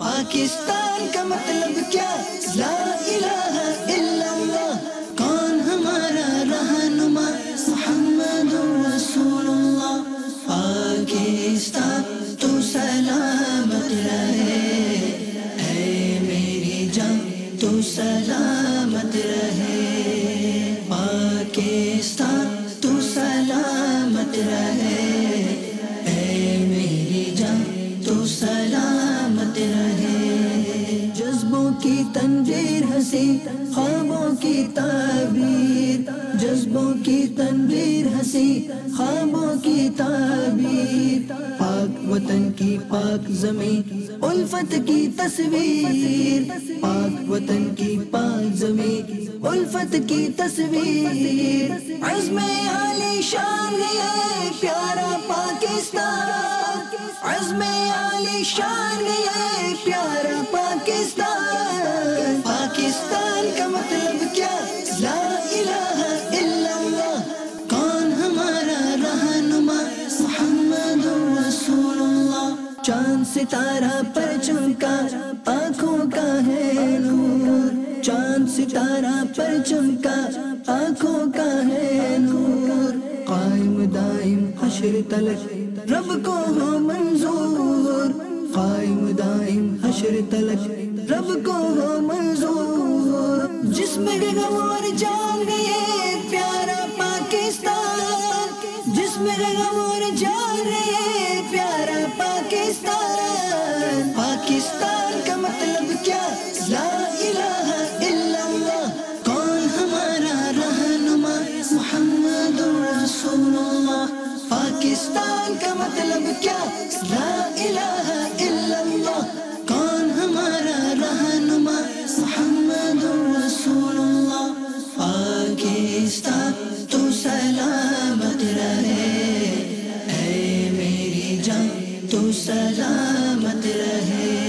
پاکستان کا مطلب کیا؟ لا الہ الا اللہ. کون ہمارا رہنما؟ محمد رسول اللہ. پاکستان تو سلامت رہے، اے میری جان تو سلامت رہے. پاکستان تو سلامت رہے، اے میری جان تو سلامت رہے. جذبوں کی تنویر ہنسی، خوابوں کی تعبیر. جذبوں کی تنویر ہنسی، خوابوں کی تعبیر. پاک وطن کی پاک زمین، الفت کی تصویر. پاک وطن کی پاک زمین، الفت کی تصویر. عزم عالی شان ہے پیارا پاکستان. عزم عالی شان ہے پیارا پاکستان. پاکستان کا مطلب کیا؟ لا الہ الا اللہ. کون ہمارا رہنما؟ محمد رسول اللہ. چاند ستارہ پر چمکا، آنکھوں کا ہے نور. چاند ستارہ پر چمکا، آنکھوں کا ہے نور. قائم دائم حشر تلک رب کو ہو منظور. قائم دائم حشر تلک رب کو ہو منظور. جس میں غم اور جان ہے پیارا پاکستان. جس میں غم اور جان ہے پیارا پاکستان. پاکستان کا مطلب کیا؟ لا الہ الا اللہ. کون ہمارا رہنما؟ محمد رسول اللہ. پاکستان کا مطلب کیا؟ لا الہ الا اللہ. کون ہمارا رہنما؟ محمد رسول اللہ. پاکستان تو سلامت رہے، اے میری جان تو سلامت رہے.